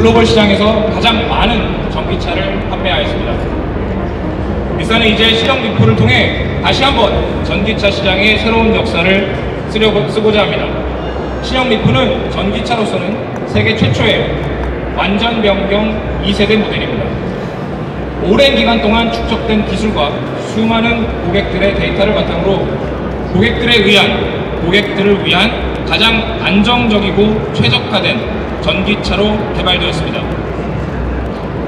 글로벌 시장에서 가장 많은 전기차를 판매하였습니다. 닛산은 이제 신형 리프를 통해 다시 한번 전기차 시장의 새로운 역사를 쓰고자 합니다. 신형 리프는 전기차로서는 세계 최초의 완전 변경 2세대 모델입니다. 오랜 기간 동안 축적된 기술과 수많은 고객들의 데이터를 바탕으로 고객들을 위한 가장 안정적이고 최적화된 전기차로 개발되었습니다.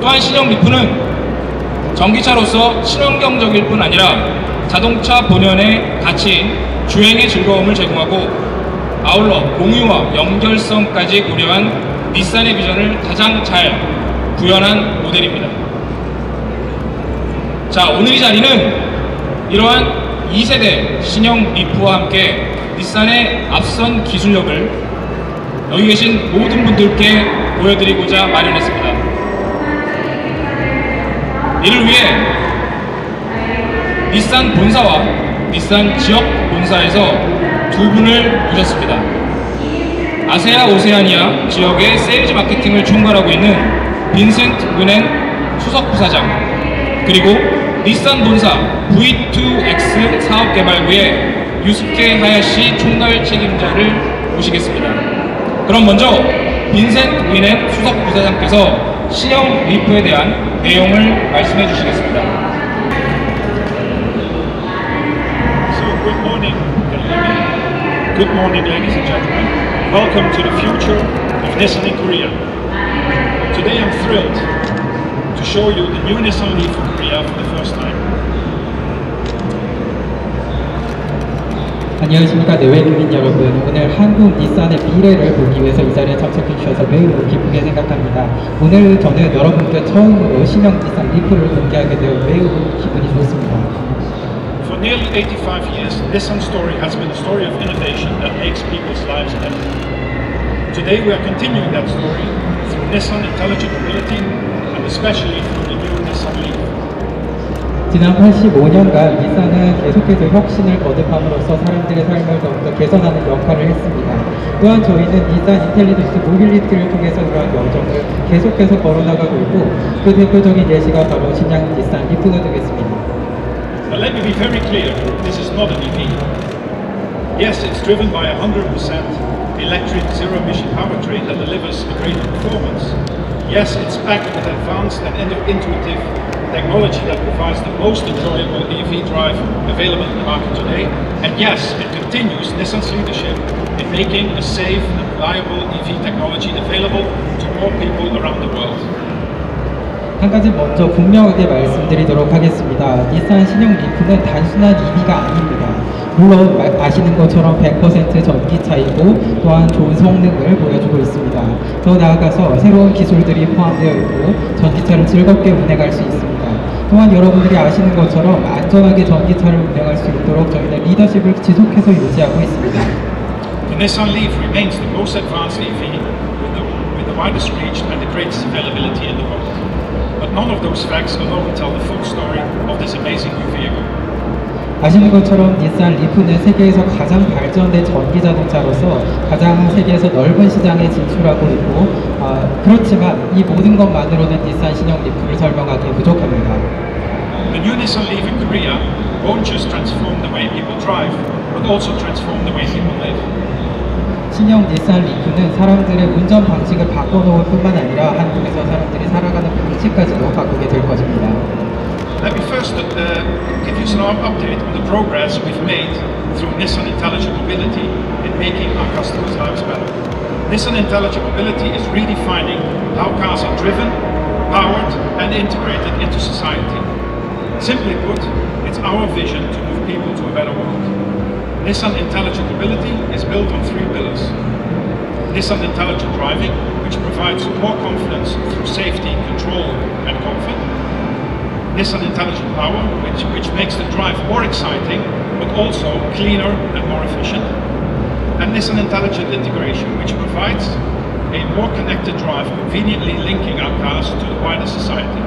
또한 신형 리프는 전기차로서 친환경적일 뿐 아니라 자동차 본연의 가치인 주행의 즐거움을 제공하고 아울러 공유와 연결성까지 고려한 닛산의 비전을 가장 잘 구현한 모델입니다. 자, 오늘 이 자리는 이러한 2세대 신형 리프와 함께 닛산의 앞선 기술력을 여기 계신 모든 분들께 보여드리고자 마련했습니다. 이를 위해 닛산 본사와 닛산 지역 본사에서 두 분을 모셨습니다. 아세아 오세아니아 지역의 세일즈 마케팅을 총괄하고 있는 빈센트 윈엔 수석 부사장, 그리고 닛산 본사 V2X 사업개발부의 유스케 하야시 총괄 책임자를 모시겠습니다. 그럼 먼저 빈센트 윈엔 수석 부사장께서 신형 리프에 대한 내용을 말씀해 주시겠습니다. Good morning. Good morning, ladies and gentlemen. Welcome to the future of Nissan in Korea. Today I'm thrilled to show you the new Nissan Leaf in Korea for the first time. 안녕하십니까 내외국인 여러분. 오늘 한국 닛산의 미래를 보기 위해서 이 자리에 참석해 주셔서 매우 기쁘게 생각합니다. 오늘 저는 여러분께 처음으로 신형 닛산 리프를 공개하게 되어 매우 기분이 좋습니다. For nearly 85 years, Nissan's story has been a story of innovation that makes people's lives better. Today we are continuing that story through Nissan Intelligent Mobility and especially through the new Nissan Leaf. 지난 85년간 닛산은 계속해서 혁신을 거듭함으로써 사람들의 삶을 더욱더 개선하는 역할을 했습니다. 또한 저희는 닛산 인텔리전트 모빌리티를 통해서 그러한 여정을 계속해서 걸어나가고 있고 그 대표적인 예시가 바로 신형 닛산 리프가 되겠습니다. But let me be very clear, this is not an EV. Yes, it's driven by 100% electric zero-emission powertrain that delivers a great performance. Yes, it's packed with advanced and intuitive technology that provides the most enjoyable EV drive available in the market today. And yes, it continues Nissan's leadership in making a safe and reliable EV technology available to more people around the world. 한 가지 먼저 분명하게 말씀드리도록 하겠습니다. 닛산 신형 리프는 단순한 EV가 아닙니다. 물론 아시는 것처럼 100% 전기차이고 또한 좋은 성능을 보여주고 있습니다. 더 나아가서 새로운 기술들이 포함되어 있고 전기차를 즐겁게 운행할 수 있습니다. 또한 여러분들이 아시는 것처럼 안전하게 전기차를 운행할 수 있도록 저희는 리더십을 지속해서 유지하고 있습니다. The Nissan Leaf remains the most advanced EV with the widest reach and the greatest availability in the world. But none of those facts alone tell the full story of this amazing new vehicle. 아시는 것처럼 닛산 리프는 세계에서 가장 발전된 전기 자동차로서 가장 세계에서 넓은 시장에 진출하고 있고 그렇지만 이 모든 것만으로는 닛산 신형 리프를 설명하기 부족합니다. The new Nissan Leaf in Korea won't just transform the way people drive, but also transform the way people live. 신형 닛산 리프는 사람들의 운전 방식을 바꿔놓을 뿐만 아니라 한국에서 사람들이 살아가는 방식까지도 바꾸게 될 것입니다. Let me first give you some update on the progress we've made through Nissan Intelligent Mobility in making our customers' lives better. Nissan Intelligent Mobility is redefining how cars are driven, powered and integrated into society. Simply put, it's our vision to move people to a better world. Nissan Intelligent Mobility is built on three pillars. Nissan Intelligent Driving, which provides more confidence through safety, control and comfort. Nissan Intelligent Power, which makes the drive more exciting, but also cleaner and more efficient. And Nissan Intelligent Integration, which provides a more connected drive, conveniently linking our cars to the wider society.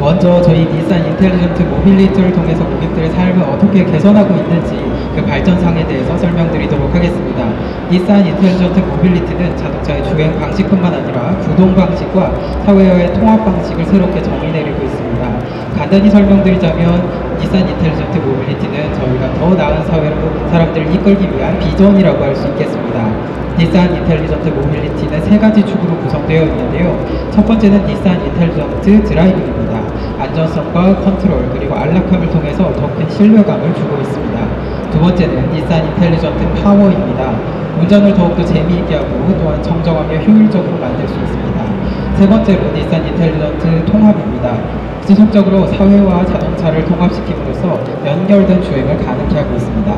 먼저 저희 닛산 인텔리전트 모빌리티를 통해서 고객들의 삶을 어떻게 개선하고 있는지 그 발전상에 대해서 설명드리도록 하겠습니다. 닛산 인텔리전트 모빌리티는 자동차의 주행 방식뿐만 아니라 구동 방식과 사회와의 통합 방식을 새롭게 정의 내리고 있습니다. 간단히 설명드리자면 닛산 인텔리전트 모빌리티는 저희가 더 나은 사회로 사람들을 이끌기 위한 비전이라고 할 수 있겠습니다. 닛산 인텔리전트 모빌리티는 세 가지 축으로 구성되어 있는데요. 첫 번째는 닛산 인텔리전트 드라이빙입니다. 안전성과 컨트롤 그리고 안락함을 통해서 더 큰 신뢰감을 주고 있습니다. 두 번째는 닛산 인텔리전트 파워입니다. 운전을 더욱더 재미있게 하고 또한 정정하며 효율적으로 만들 수 있습니다. 세 번째로 닛산 인텔리전트 통합입니다. 지속적으로 사회와 자동차를 통합시킴으로써 연결된 주행을 가능케 하고 있습니다.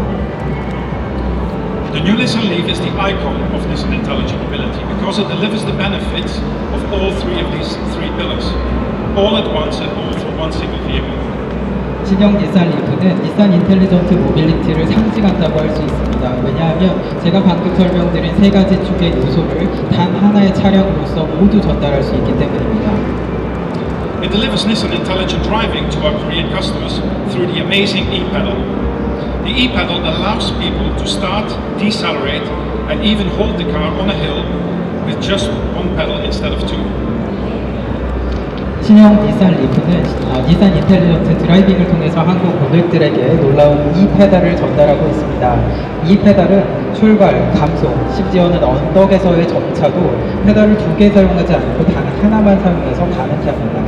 The new Nissan Leaf is the icon of Nissan Intelligent Mobility because it delivers the benefits of all three of these three pillars, all at once and all through one single vehicle. 신형 닛산 리프는 닛산 인텔리전트 모빌리티를 상징한다고 할 수 있습니다. 왜냐하면 제가 방금 설명드린 세 가지 축의 요소를 단 하나의 차량으로서 모두 전달할 수 있기 때문입니다. It delivers Nissan Intelligent Driving to our Korean customers through the amazing e-pedal. The e-pedal allows people to start, decelerate, and even hold the car on a hill with just one pedal instead of two. 신형 닛산 리프는 닛산 인텔리전트 드라이빙을 통해서 한국 고객들에게 놀라운 이 페달을 전달하고 있습니다. 이 페달은 출발, 감속, 심지어는 언덕에서의 정차도 페달을 두 개 사용하지 않고 단 하나만 사용해서 가능케 합니다.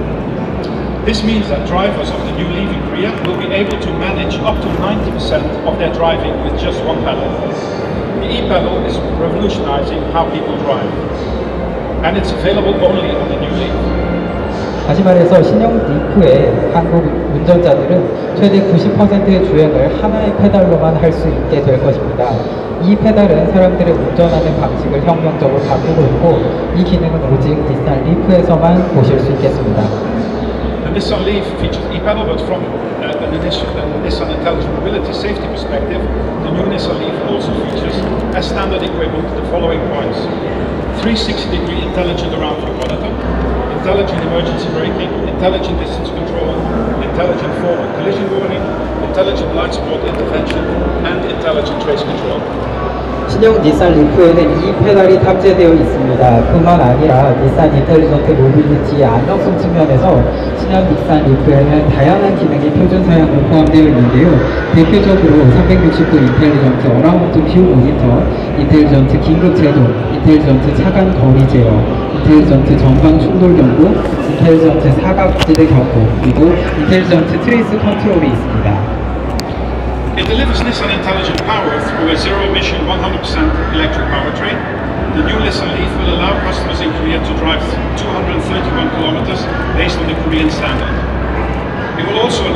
This means that drivers of the new Leaf in Korea will be able to manage up to 90% of their driving with just one pedal. The e-pedal is revolutionizing how people drive, and it's available only on the new Leaf. 다시 말해서 신형 리프의 한국 운전자들은 최대 90%의 주행을 하나의 페달로만 할 수 있게 될 것입니다. 이 페달은 사람들의 운전하는 방식을 혁명적으로 바꾸고 있고 이 기능은 오직 닛산 리프에서만 보실 수 있겠습니다. The Nissan Leaf features e-pedal, but from the Nissan Intelligent Mobility safety perspective, the new Nissan Leaf also features as standard equipment the following points: 360-degree intelligent around view monitor, intelligent emergency braking, intelligent distance control, intelligent forward collision warning, intelligent blind spot intervention, and intelligent trace control. 신형 닛산 리프에는 이 페달이 탑재되어 있습니다. 뿐만 아니라 닛산 인텔리전트 모빌리티의 안정성 측면에서 신형 닛산 리프에는 다양한 기능이 표준 사양으로 포함되어 있는데요. 대표적으로 360도 인텔리전트 어라운드 뷰 모니터, 인텔리전트 긴급 제동, 인텔리전트 차간 거리 제어, 인텔리전트 전방 충돌 경고, 인텔리전트 사각지대 경고, 그리고 인텔리전트 트레이스 컨트롤이 있습니다. It delivers Nissan Intelligent Power through a zero-emission 100% electric powertrain. The new Nissan Leaf will allow customers in Korea to drive 231 kilometers based on the Korean standard. It will also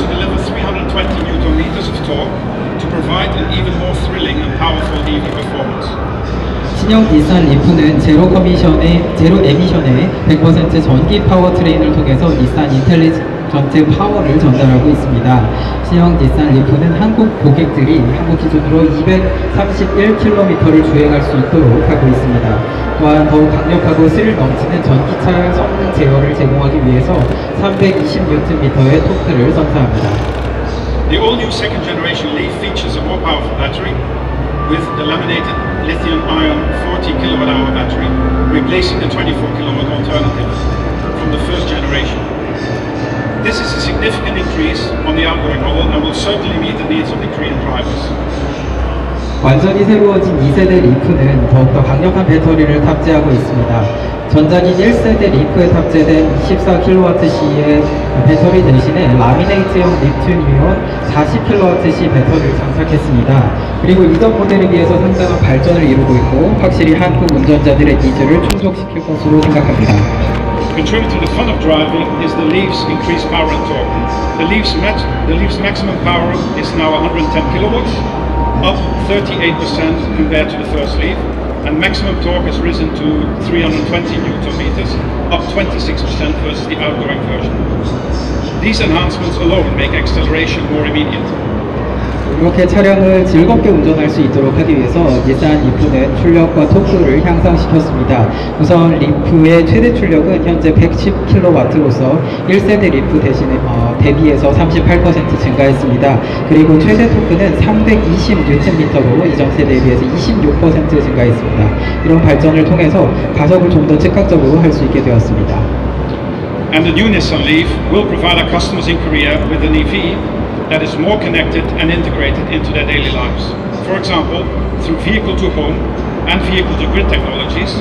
deliver 320 Newton meters of torque to provide an even more thrilling and powerful EV performance. 신형 닛산 리프는 제로 에미션의 100% 전기 파워트레인을 통해서 닛산 인텔리전트 파워를 전달하고 있습니다. 신형 닛산 리프는 한국 고객들이 한국 기준으로 231km를 주행할 수 있도록 하고 있습니다. 또한 더욱 강력하고 스릴 넘치는 전기차 성능 제어를 제공하기 위해서 320Nm의 토크를 선사합니다. The all-new second generation Leaf features a more powerful battery with the laminated lithium-ion 40 kWh battery, replacing the 24 kW alternative from the first generation. This is a significant increase on the outgoing model and will certainly meet the needs of the Korean drivers. 완전히 새로워진 2세대 리프는 더욱더 강력한 배터리를 탑재하고 있습니다. 전작인 1세대 리프에 탑재된 24kWh의 배터리 대신에 라미네이트형 리튬이온 40kWh 배터리를 장착했습니다. 그리고 이전 모델에 비해서 상당한 발전을 이루고 있고 확실히 한국 운전자들의 니즈를 충족시킬 것으로 생각합니다. Contributing to the fun of driving is the Leaf's increased power and torque. The Leaf's maximum power is now 110 kilowatts, up 38% compared to the first Leaf, and maximum torque has risen to 320 Newton meters, up 26% versus the outgoing version. These enhancements alone make acceleration more immediate. 이렇게 차량을 즐겁게 운전할 수 있도록 하기 위해서 닛산 리프는 출력과 토크를 향상시켰습니다. 우선 리프의 최대 출력은 현재 110kW로서 1세대 리프 대비해서 38% 증가했습니다. 그리고 최대 토크는 320Nm로 이전 세대에 비해서 26% 증가했습니다. 이런 발전을 통해서 가속을 좀 더 즉각적으로 할 수 있게 되었습니다. And the new Nissan Leaf will provide our customers in Korea with an EV that is more connected and integrated into their daily lives. For example, through vehicle-to-home and vehicle-to-grid technologies,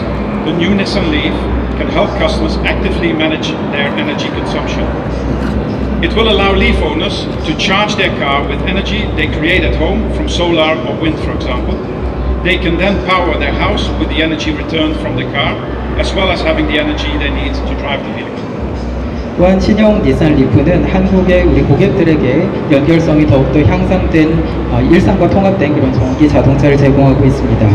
the new Nissan Leaf can help customers actively manage their energy consumption. It will allow Leaf owners to charge their car with energy they create at home from solar or wind, for example. They can then power their house with the energy returned from the car, as well as having the energy they need to drive the vehicle. 또한 신형 닛산 리프는 한국의 우리 고객들에게 연결성이 더욱더 향상된 일상과 통합된 그런 전기 자동차를 제공하고 있습니다.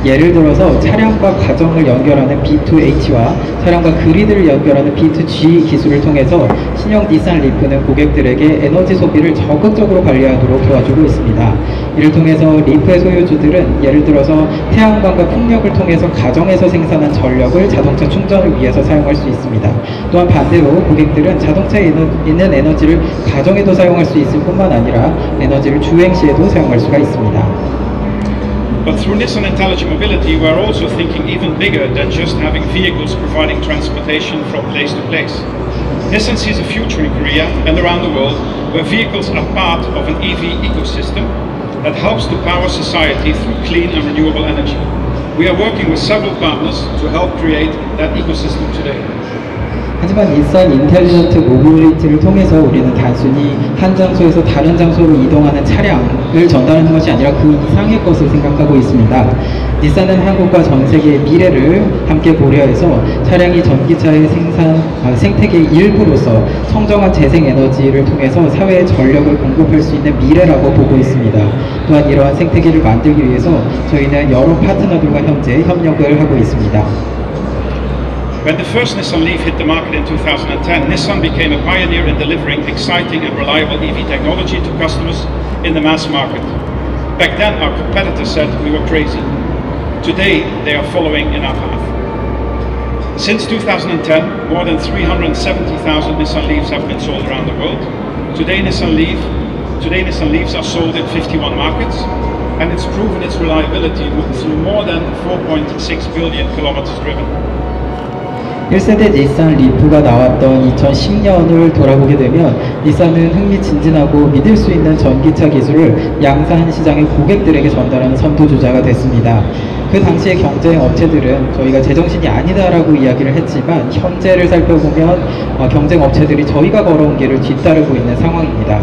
예를 들어서 차량과 가정을 연결하는 B2H와 차량과 그리드를 연결하는 B2G 기술을 통해서 신형 닛산 리프는 고객들에게 에너지 소비를 적극적으로 관리하도록 도와주고 있습니다. 이를 통해서 리프의 소유주들은 예를 들어서 태양광과 풍력을 통해서 가정에서 생산한 전력을 자동차 충전을 위해서 사용할 수 있습니다. 또한 반대로 고객들은 자동차에 있는 에너지를 가정에도 사용할 수 있을 뿐만 아니라 에너지를 주행 시에도 사용할 수가 있습니다. But through Nissan Intelligent Mobility, we are also thinking even bigger than just having vehicles providing transportation from place to place. Nissan sees a future in Korea and around the world where vehicles are part of an EV ecosystem that helps to power society through clean and renewable energy. We are working with several partners to help create that ecosystem today. 하지만 닛산 인텔리전트 모빌리티를 통해서 우리는 단순히 한 장소에서 다른 장소로 이동하는 차량을 전달하는 것이 아니라 그 이상의 것을 생각하고 있습니다. 닛산은 한국과 전 세계의 미래를 함께 고려해서 차량이 전기차의 생태계의 일부로서 청정한 재생에너지를 통해서 사회에 전력을 공급할 수 있는 미래라고 보고 있습니다. 또한 이러한 생태계를 만들기 위해서 저희는 여러 파트너들과 현재 협력을 하고 있습니다. When the first Nissan Leaf hit the market in 2010, Nissan became a pioneer in delivering exciting and reliable EV technology to customers in the mass market. Back then, our competitors said we were crazy. Today, they are following in our path. Since 2010, more than 370,000 Nissan Leafs have been sold around the world. Today, Nissan Leafs are sold in 51 markets, and it's proven its reliability through more than 4.6 billion kilometers driven. 1세대 닛산 리프가 나왔던 2010년을 돌아보게 되면 닛산은 흥미진진하고 믿을 수 있는 전기차 기술을 양산 시장의 고객들에게 전달하는 선두주자가 됐습니다. 그 당시의 경쟁 업체들은 저희가 제정신이 아니다라고 이야기를 했지만 현재를 살펴보면 경쟁 업체들이 저희가 걸어온 길을 뒤따르고 있는 상황입니다.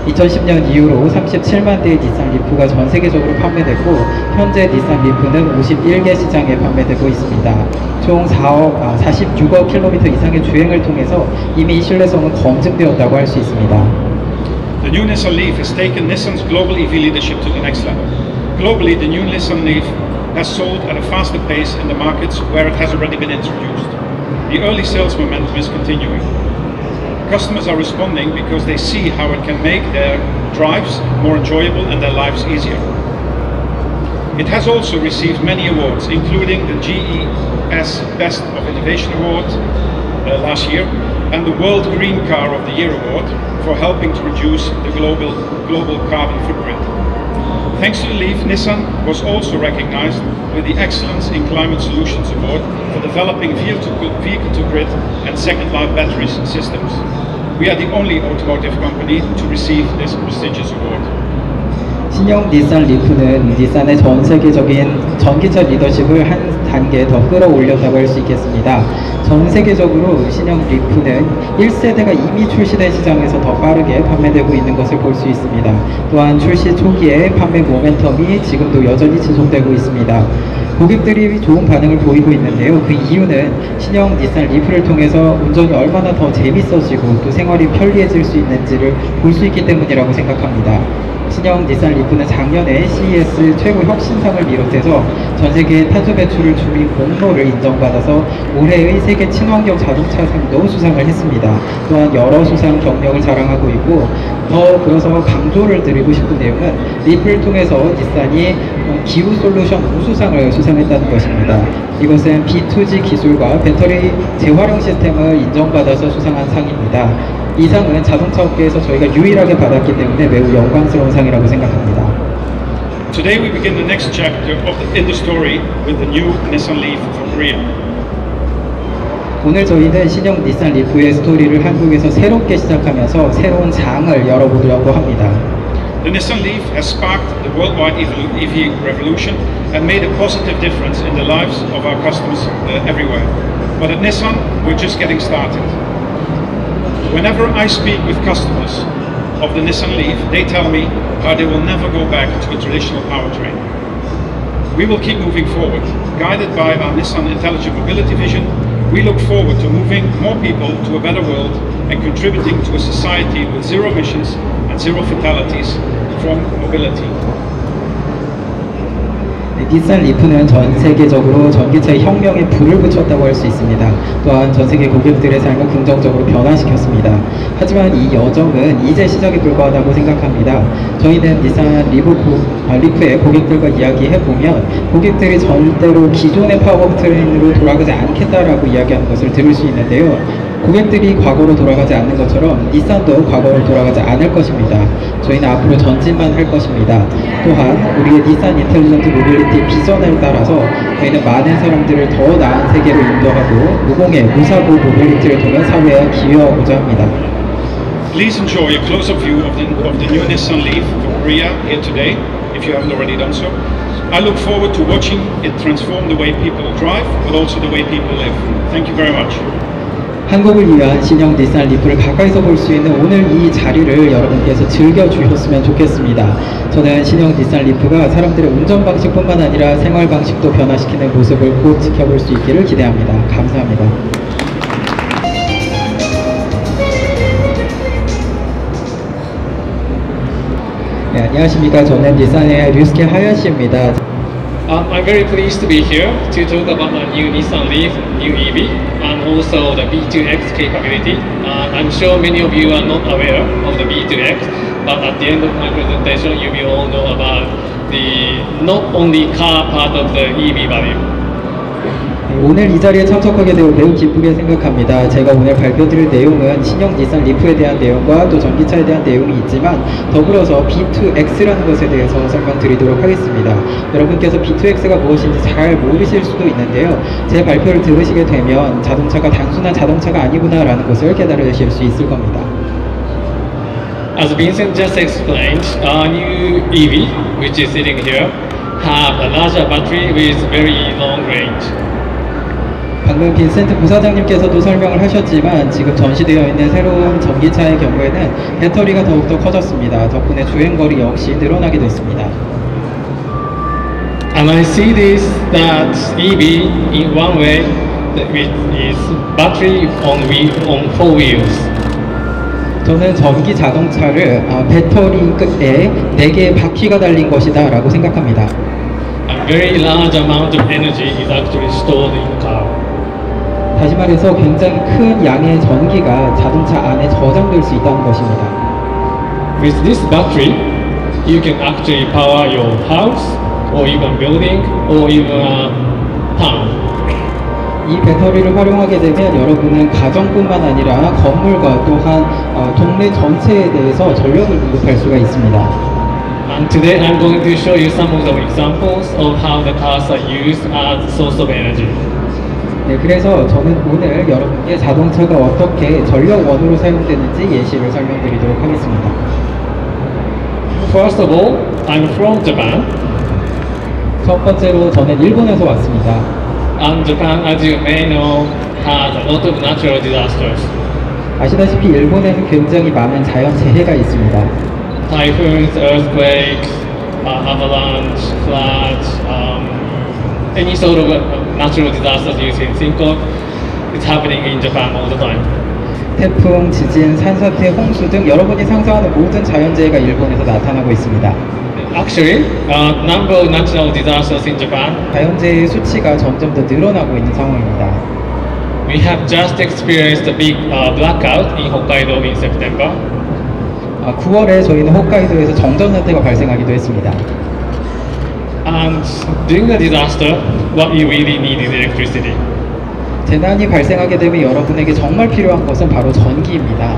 2010년 이후로 37만 대의 닛산 리프가 전 세계적으로 판매됐고 현재 닛산 리프는 51개 시장에 판매되고 있습니다. 총 46억 킬로미터 이상의 주행을 통해서 이미 신뢰성은 검증되었다고 할 수 있습니다. The new Nissan Leaf has taken Nissan's global EV leadership to the next level. Globally, the new Nissan Leaf has sold at a faster pace in the markets where it has already been introduced. The early sales momentum is continuing. Customers are responding because they see how it can make their drives more enjoyable and their lives easier. It has also received many awards, including the GES Best of Innovation Award last year and the World Green Car of the Year Award for helping to reduce the global carbon footprint. Thanks to the Leaf, Nissan was also recognized with the Excellence in Climate Solutions Award for developing vehicle-to-grid and second-life battery systems. We are the only automotive company to receive this prestigious award. 신형 닛산 리프는 닛산의 전 세계적인 전기차 리더십을 한 단계 더 끌어올렸다고 할 수 있겠습니다. 전 세계적으로 신형 리프는 1세대가 이미 출시된 시장에서 더 빠르게 판매되고 있는 것을 볼 수 있습니다. 또한 출시 초기에 판매 모멘텀이 지금도 여전히 지속되고 있습니다. 고객들이 좋은 반응을 보이고 있는데요. 그 이유는 신형 닛산 리프를 통해서 운전이 얼마나 더 재밌어지고 또 생활이 편리해질 수 있는지를 볼 수 있기 때문이라고 생각합니다. 신형 닛산 리프는 작년에 CES 최고 혁신상을 비롯해서 전 세계 탄소 배출을 줄인 공로를 인정받아서 올해의 세계 친환경 자동차상도 수상을 했습니다. 또한 여러 수상 경력을 자랑하고 있고, 더 그어서 강조를 드리고 싶은 내용은 리프를 통해서 닛산이 기후 솔루션 우수상을 수상했다는 것입니다. 이것은 B2G 기술과 배터리 재활용 시스템을 인정받아서 수상한 상입니다. 이 상은 자동차 업계에서 저희가 유일하게 받았기 때문에 매우 영광스러운 상이라고 생각합니다. Today we begin the next chapter in the story with the new Nissan Leaf from Korea. 오늘 저희는 신형 닛산 리프의 스토리를 한국에서 새롭게 시작하면서 새로운 장을 열어보려고 합니다. The Nissan Leaf has sparked the worldwide EV revolution and made a positive difference in the lives of our customers everywhere. But at Nissan, we're just getting started. Whenever I speak with customers of the Nissan Leaf, they tell me how they will never go back to a traditional powertrain. We will keep moving forward. Guided by our Nissan Intelligent Mobility vision, we look forward to moving more people to a better world and contributing to a society with zero emissions and zero fatalities from mobility. 닛산 리프는 전 세계적으로 전기차의 혁명에 불을 붙였다고 할 수 있습니다. 또한 전 세계 고객들의 삶을 긍정적으로 변화시켰습니다. 하지만 이 여정은 이제 시작에 불과하다고 생각합니다. 저희는 닛산 리프의 고객들과 이야기해보면 고객들이 절대로 기존의 파워트레인으로 돌아가지 않겠다라고 이야기하는 것을 들을 수 있는데요. 고객들이 과거로 돌아가지 않는 것처럼 닛산도 과거로 돌아가지 않을 것입니다. 저희는 앞으로 전진만 할 것입니다. 또한 우리의 닛산 인텔리전트 모빌리티 비전에 따라서 저희는 많은 사람들을 더 나은 세계로 인도하고 무공해 무사고 모빌리티를 통해 사회에 기여하고자 합니다. Please enjoy a close-up view of the new Nissan Leaf from Korea here today, if you haven't already done so. I look forward to watching it transform the way people drive, but also the way people live. Thank you very much. 한국을 위한 신형 닛산 리프를 가까이서 볼 수 있는 오늘 이 자리를 여러분께서 즐겨주셨으면 좋겠습니다. 저는 신형 닛산 리프가 사람들의 운전 방식뿐만 아니라 생활 방식도 변화시키는 모습을 곧 지켜볼 수 있기를 기대합니다. 감사합니다. 네, 안녕하십니까. 저는 닛산의 류스케 하야시입니다. I'm very pleased to be here to talk about the new Nissan Leaf, new EV, and also the B2X capability. I'm sure many of you are not aware of the B2X, but at the end of my presentation, you will all know about the not only car part of the EV value. 오늘 이 자리에 참석하게 되어 매우 기쁘게 생각합니다. 제가 오늘 발표드릴 내용은 신형 닛산 리프에 대한 내용과 또 전기차에 대한 내용이 있지만 더불어서 B2X라는 것에 대해서 설명드리도록 하겠습니다. 여러분께서 B2X가 무엇인지 잘 모르실 수도 있는데요. 제 발표를 들으시게 되면 자동차가 단순한 자동차가 아니구나 라는 것을 깨달으실 수 있을 겁니다. As Vincent just explained, our new EV, which is sitting here, have a larger battery with very long range. 방금 빈센트 부사장님께서도 설명을 하셨지만 지금 전시되어 있는 새로운 전기차의 경우에는 배터리가 더욱더 커졌습니다. 덕분에 주행거리 역시 늘어나게 됐습니다. And I see this that EV in one way that is battery on four wheels. 저는 전기 자동차를 배터리 끝에 4개의 바퀴가 달린 것이다 라고 생각합니다. A very large amount of energy is actually stored in the car. 다시 말해서 굉장히 큰 양의 전기가 자동차 안에 저장될 수 있다는 것입니다. With this battery, you can actually power your house, or even building, or even a town. 이 배터리를 활용하게 되면 여러분은 가정뿐만 아니라 건물과 또한 동네 전체에 대해서 전력을 공급할 수가 있습니다. And today I'm going to show you some of the examples of how the cars are used as a source of energy. 네, 그래서 저는 오늘 여러분께 자동차가 어떻게 전력원으로 사용되는지 예시를 설명드리도록 하겠습니다. First of all, I'm from Japan. 첫 번째로 저는 일본에서 왔습니다. And Japan, as you may know, has a lot of natural disasters. 아시다시피 일본에는 굉장히 많은 자연재해가 있습니다. Typhoons, earthquakes, avalanche, floods, any sort of natural disasters you can think of, it's happening in Japan all the time. 태풍, 지진, 산사태, 홍수 등 여러분이 상상하는 모든 자연재해가 일본에서 나타나고 있습니다. Actually, number of natural disasters in Japan, 자연재해의 수치가 점점 더 늘어나고 있는 상황입니다. we have just experienced a big blackout in Hokkaido in September. 9월에 저희는 홋카이도에서 정전사태가 발생하기도 했습니다. And during the disaster, what you really need is electricity. 재난이 발생하게 되면 여러분에게 정말 필요한 것은 바로 전기입니다.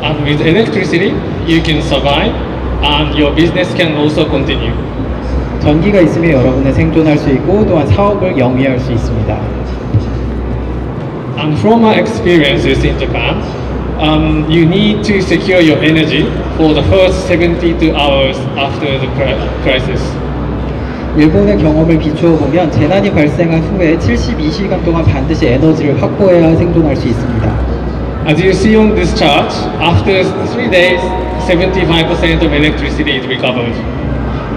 And with electricity, you can survive, and your business can also continue. 전기가 있으면 여러분은 생존할 수 있고 또한 사업을 영위할 수 있습니다. And from our experiences in Japan, you need to secure your energy for the first 72 hours after the crisis. 일본의 경험을 비추어 보면 재난이 발생한 후에 72시간 동안 반드시 에너지를 확보해야 생존할 수 있습니다. As you see on this chart, after 3 days, 75% of electricity is recovered.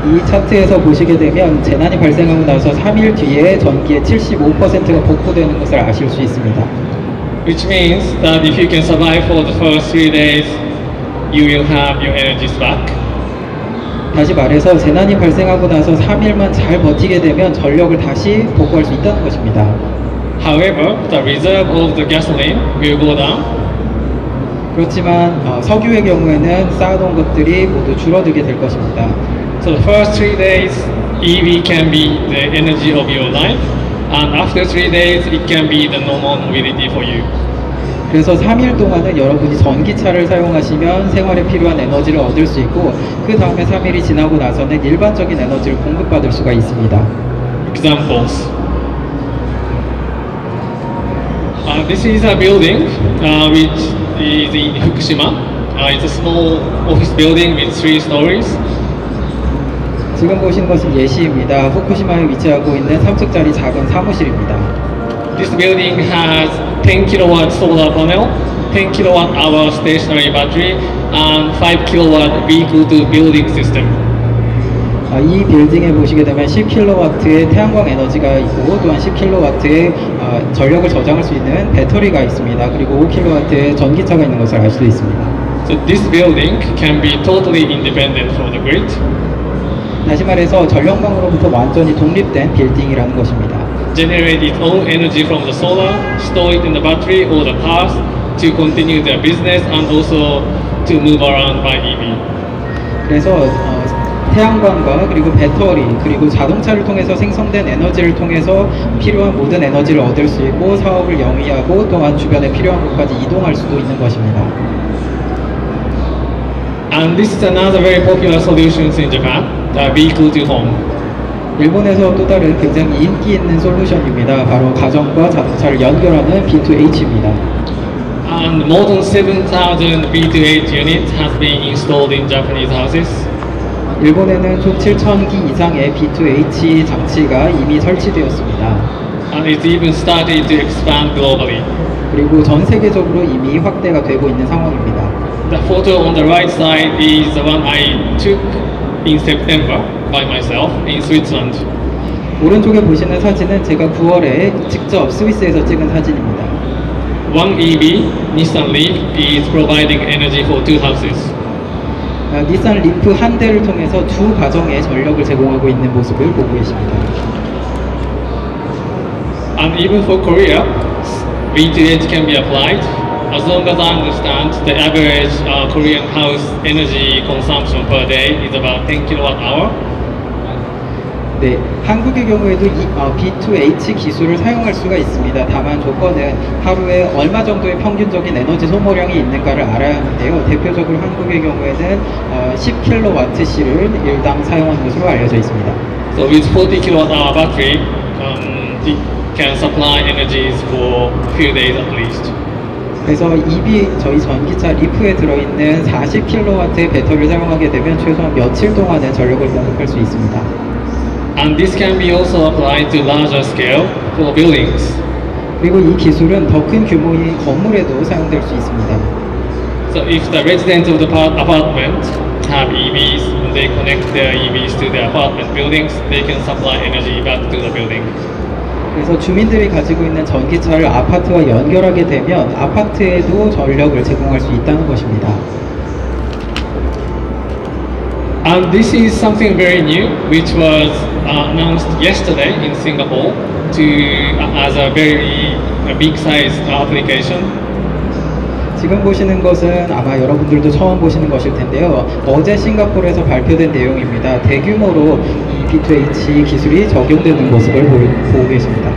이 차트에서 보시게 되면 재난이 발생하고 나서 3일 뒤에 전기의 75%가 복구되는 것을 아실 수 있습니다. Which means that if you can survive for the first 3 days, you will have your energies back. 다시 말해서 재난이 발생하고 나서 3일만 잘 버티게 되면 전력을 다시 복구할 수 있다는 것입니다. However, the reserve of the gasoline will go down. 그렇지만 석유의 경우에는 쌓아놓은 것들이 모두 줄어들게 될 것입니다. So the first 3 days, EV can be the energy of your life, and after 3 days, it can be the normal mobility for you. 그래서 3일 동안은 여러분이 전기차를 사용하시면 생활에 필요한 에너지를 얻을 수 있고 그 다음에 3일이 지나고 나서는 일반적인 에너지를 공급받을 수가 있습니다. Examples. This is a building which is in Fukushima. It's a small office building with 3 stories. 지금 보시는 것은 예시입니다. 후쿠시마에 위치하고 있는 3층짜리 작은 사무실입니다. This building has 10 kilowatt solar panel, 10 kilowatt hour stationary battery, and 5 kilowatt vehicle to building system. 이 빌딩에 보시게 되면 10kW의 태양광 에너지가 있고 또한 10kW의 전력을 저장할 수 있는 배터리가 있습니다. 그리고 5kW의 전기차가 있는 것을 알 수 있습니다. So this building can be totally independent from the grid. 다시 말해서 전력망으로부터 완전히 독립된 빌딩이라는 것입니다. Generate its own energy from the solar, store it in the battery or the cars to continue their business and also to move around by EV. 그래서 태양광과 그리고 배터리 그리고 자동차를 통해서 생성된 에너지를 통해서 필요한 모든 에너지를 얻을 수 있고 사업을 영위하고 또한 주변에 필요한 곳까지 이동할 수도 있는 것입니다. And this is another very popular solution in Japan, the vehicle to home. 일본에서 또 다른 굉장히 인기 있는 솔루션입니다. 바로 가정과 자동차를 연결하는 B2H입니다. And more than 7,000 B2H units has been installed in Japanese houses. 일본에는 총 7,000기 이상의 B2H 장치가 이미 설치되었습니다. And it's even started to expand globally. 그리고 전 세계적으로 이미 확대가 되고 있는 상황입니다. The photo on the right side is the one I took in September by myself in Switzerland. 오른쪽에 보시는 사진은 제가 9월에 직접 스위스에서 찍은 사진입니다. One EV, Nissan Leaf, is providing energy for 2 houses. 닛산 리프 한 대를 통해서 2 가정에 전력을 제공하고 있는 모습을 보고 계십니다. And even for Korea, B2H can be applied. As long as I understand, the average Korean house energy consumption per day is about 10 kilowatt hour. 네, 한국의 경우에도 이 B2H 기술을 사용할 수가 있습니다. 다만 조건은 하루에 얼마 정도의 평균적인 에너지 소모량이 있는가를 알아야 하는데요. 대표적으로 한국의 경우에는 10kWh를 일당 사용하는 것으로 알려져 있습니다. So with 40 kilowatt hour battery, it can supply energies for a few days at least. 그래서 저희 전기차 리프에 들어있는 40kW의 배터리를 사용하게 되면 최소한 며칠 동안은 전력을 공급할 수 있습니다. And this can be also applied to larger scale for buildings. 그리고 이 기술은 더 큰 규모의 건물에도 사용될 수 있습니다. So if the residents of the apartment have EVs, when they connect their EVs to their apartment buildings, they can supply energy back to the building. 그래서 주민들이 가지고 있는 전기차를 아파트와 연결하게 되면 아파트에도 전력을 제공할 수 있다는 것입니다. And this is something very new, which was announced yesterday in Singapore as a very big size application. 지금 보시는 것은 아마 여러분들도 처음 보시는 것일 텐데요. 어제 싱가포르에서 발표된 내용입니다. 대규모로 이 B2H 기술이 적용되는 모습을 보고 계십니다.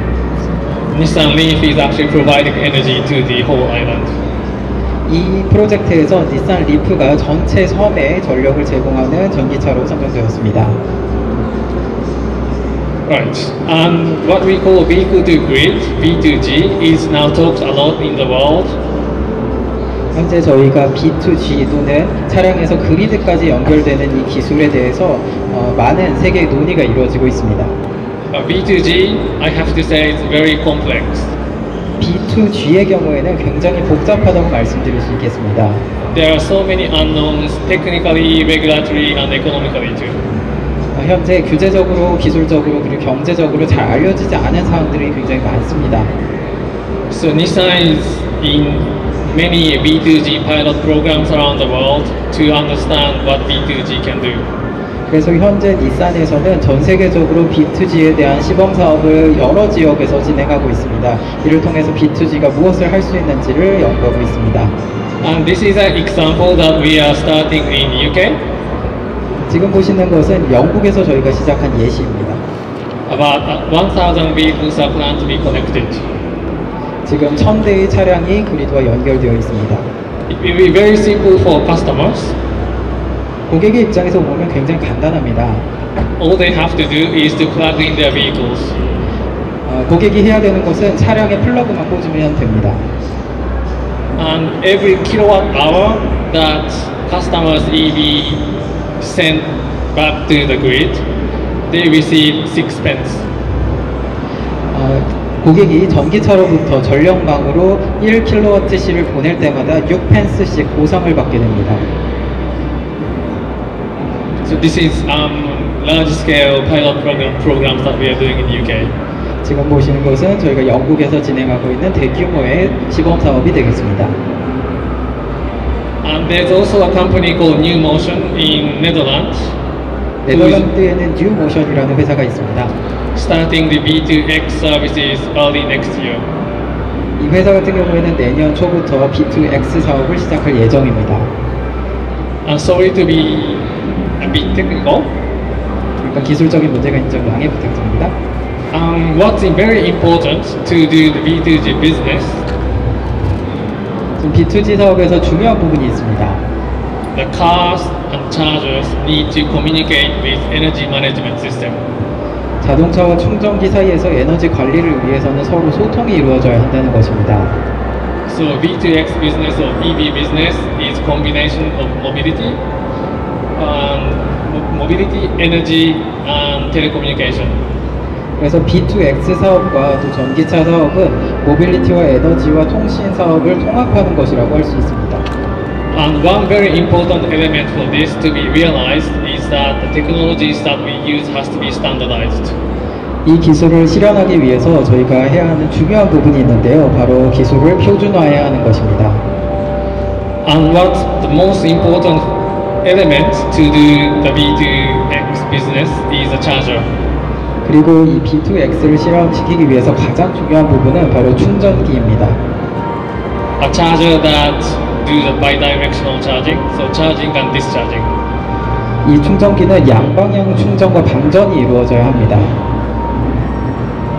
Nissan Leaf is actually providing energy to the whole island. 이 프로젝트에서 닛산 리프가 전체 섬에 전력을 제공하는 전기차로 선정되었습니다. Right. And what we call vehicle to grid, V2G, is now talked a lot in the world. 현재 저희가 B2G 또는 차량에서 그리드까지 연결되는 이 기술에 대해서 많은 세계의 논의가 이루어지고 있습니다. B2G, I have to say, is very complex. B2G의 경우에는 굉장히 복잡하다고 말씀드릴 수 있겠습니다. There are so many unknowns, technically, regulatory, and economically too. 현재 규제적으로, 기술적으로, 그리고 경제적으로 잘 알려지지 않은 사항들이 굉장히 많습니다. So Nissan is in many B2G pilot programs around the world to understand what B2G can do. 그래서 현재 닛산에서는 전 세계적으로 B2G에 대한 시범 사업을 여러 지역에서 진행하고 있습니다. 이를 통해서 B2G가 무엇을 할 수 있는지를 연구하고 있습니다. And this is an example that we are starting in UK. 지금 보시는 것은 영국에서 저희가 시작한 예시입니다. About 1,000 vehicles are planned to be connected. 지금 1000대의 차량이 그리드와 연결되어 있습니다. It will be very simple for customers. 고객의 입장에서 보면 굉장히 간단합니다. All they have to do is to plug in their vehicles. 고객이 해야 되는 것은 차량에 플러그만 꽂으면 됩니다. And every kilowatt hour that customers' EV send back to the grid, they receive 6 pence. 고객이 전기차로부터 전력망으로 1kWh를 보낼 때마다 6펜스씩 보상을 받게 됩니다. So this is large-scale pilot programs that we are doing in UK. 지금 보시는 것은 저희가 영국에서 진행하고 있는 대규모의 시범 사업이 되겠습니다. And there's also a company called New Motion in Netherlands. 네덜란드에는 뉴모션이라는 회사가 있습니다. Starting the B2X services early next year. 이 회사 같은 경우에는 내년 초부터 B2X 사업을 시작할 예정입니다. And sorry to be a bit technical. 그러니까 기술적인 문제가 있는 점 양해 부탁드립니다. What's very important to do the B2G business? 지금 B2G 사업에서 중요한 부분이 있습니다. The cars and chargers need to communicate with energy management system. 자동차와 충전기 사이에서 에너지 관리를 위해서는 서로 소통이 이루어져야 한다는 것입니다. So B2X business or EV business is combination of mobility, energy, and telecommunication. 그래서 B2X 사업과 또 전기차 사업은 모빌리티와 에너지와 통신 사업을 통합하는 것이라고 할 수 있습니다. And one very important element for this to be realized is that the technologies that we use has to be standardized. 이 기술을 실현하기 위해서 저희가 해야 하는 중요한 부분이 있는데요. 바로 기술을 표준화해야 하는 것입니다. And what the most important element to do the B2X business is a charger. 그리고 이 B2X를 실현시키기 위해서 가장 중요한 부분은 바로 충전기입니다. A charger that do the bidirectional charging, so charging and discharging. 이 충전기는 양방향 충전과 방전이 이루어져야 합니다.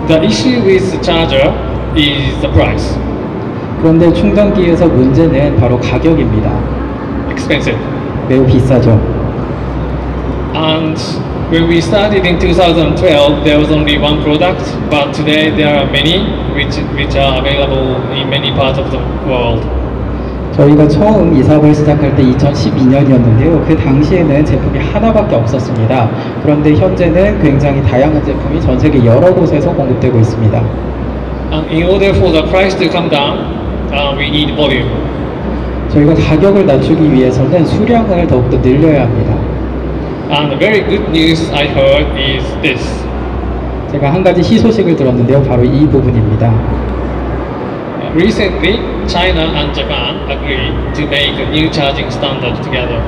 The issue with the charger is the price. 그런데 충전기에서 문제는 바로 가격입니다. Expensive. 매우 비싸죠. And when we started in 2012, there was only one product, but today there are many which are available in many parts of the world. 저희가 처음 이 사업을 시작할 때 2012년이었는데요. 그 당시에는 제품이 하나밖에 없었습니다. 그런데 현재는 굉장히 다양한 제품이 전 세계 여러 곳에서 공급되고 있습니다. And in order for the price to come down, we need volume. 저희가 가격을 낮추기 위해서는 수량을 더욱더 늘려야 합니다. And the very good news I heard is this. 제가 한 가지 희소식을 들었는데요. 바로 이 부분입니다. Recently, China and Japan agreed to make a new charging standard together.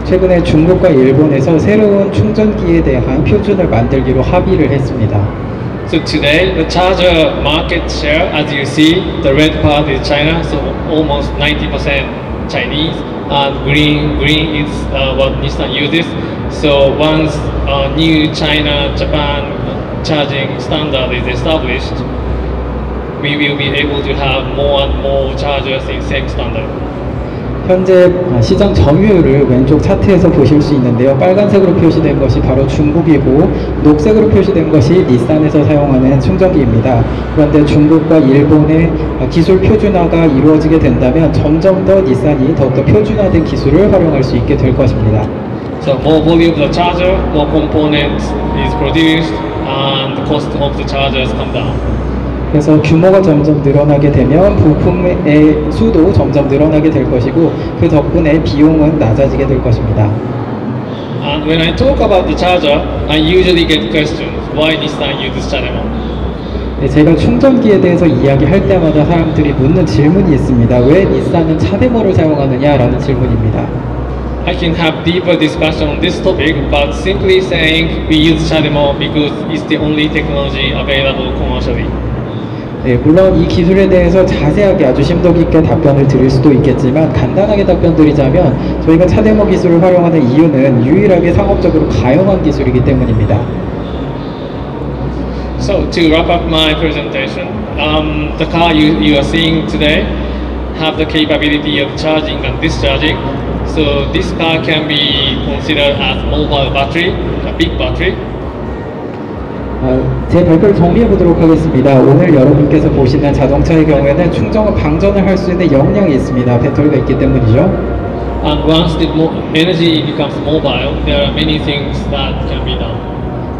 최근에 중국과 일본에서 새로운 충전기에 대한 표준을 만들기로 합의를 했습니다. So today, the charger market share, as you see, the red part is China, so almost 90% Chinese, and green is what Nissan uses. So once a new China-Japan charging standard is established, we will be able to have more and more chargers in same standard. 현재 시장 점유율을 왼쪽 차트에서 보실 수 있는데요. 빨간색으로 표시된 것이 바로 중국이고 녹색으로 표시된 것이 닛산에서 사용하는 충전기입니다. 그런데 중국과 일본의 기술 표준화가 이루어지게 된다면 점점 더 닛산이 더욱더 표준화된 기술을 활용할 수 있게 될 것입니다. So more volume of the charger, more components is produced, and the cost of the chargers come down. 그래서 규모가 점점 늘어나게 되면 부품의 수도 점점 늘어나게 될 것이고 그 덕분에 비용은 낮아지게 될 것입니다. And when I talk about the charger, I usually get questions. Why Nissan uses CHAdeMO? 네, 제가 충전기에 대해서 이야기할 때마다 사람들이 묻는 질문이 있습니다. 왜 닛산은 차데모를 사용하느냐라는 질문입니다. I can have deeper discussion on this topic, but simply saying we use CHAdeMO because it's the only technology available commercially. 네, 물론 이 기술에 대해서 자세하게 아주 심도 깊게 답변을 드릴 수도 있겠지만 간단하게 답변 드리자면 저희가 차데모 기술을 활용하는 이유는 유일하게 상업적으로 가용한 기술이기 때문입니다. So to wrap up my presentation, the car you are seeing today have the capability of charging and discharging. So this car can be considered as mobile battery, a big battery. 제 발표를 정리해 보도록 하겠습니다. 오늘 여러분께서 보시는 자동차의 경우에는 충전과 방전을 할 수 있는 역량이 있습니다. 배터리가 있기 때문이죠. And once the energy becomes mobile, there are many things that can be done.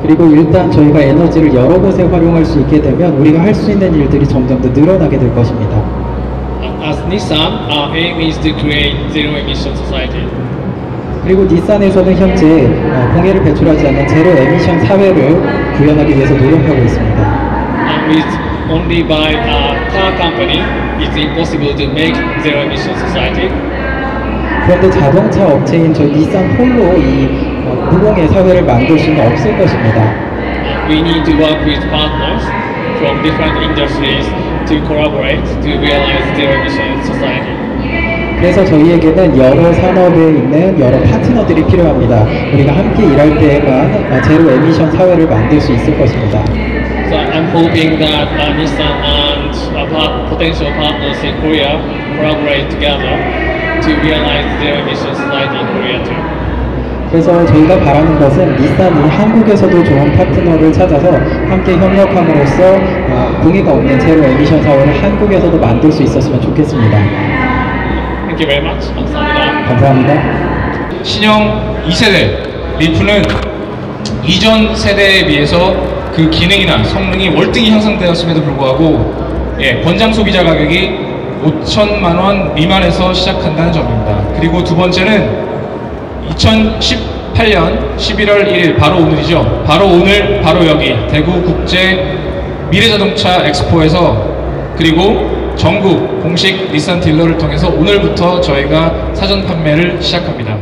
그리고 일단 저희가 에너지를 여러 곳에 활용할 수 있게 되면 우리가 할 수 있는 일들이 점점 더 늘어나게 될 것입니다. As Nissan, our aim is to create zero emission society. 그리고 닛산에서는 현재 공해를 배출하지 않는 제로 에미션 사회를 구현하기 위해서 노력하고 있습니다. And with only by a car company, it's impossible to make zero emission society. 그런데 자동차 업체인 저희 닛산 홀로 이 무공해 사회를 만들 수는 없을 것입니다. We need to work with partners from different industries to collaborate to realize zero emission society. 그래서 저희에게는 여러 산업에 있는 여러 파트너들이 필요합니다. 우리가 함께 일할 때에만 제로 에미션 사회를 만들 수 있을 것입니다. So I'm hoping that Nissan and potential partners in Korea collaborate together to realize zero emission society in Korea too. 그래서 저희가 바라는 것은 닛산이 한국에서도 좋은 파트너를 찾아서 함께 협력함으로써 공해가 없는 제로 에미션 사회를 한국에서도 만들 수 있었으면 좋겠습니다. Thank you very much. 감사합니다. 감사합니다. 신형 2세대 리프는 이전 세대에 비해서 그 기능이나 성능이 월등히 향상되었음에도 불구하고 권장 소비자 가격이 5천만 원 미만에서 시작한다는 점입니다. 그리고 두 번째는 2018년 11월 1일 바로 오늘이죠. 바로 오늘 바로 여기 대구 국제 미래자동차 엑스포에서 그리고 전국 공식 닛산 딜러를 통해서 오늘부터 저희가 사전 판매를 시작합니다.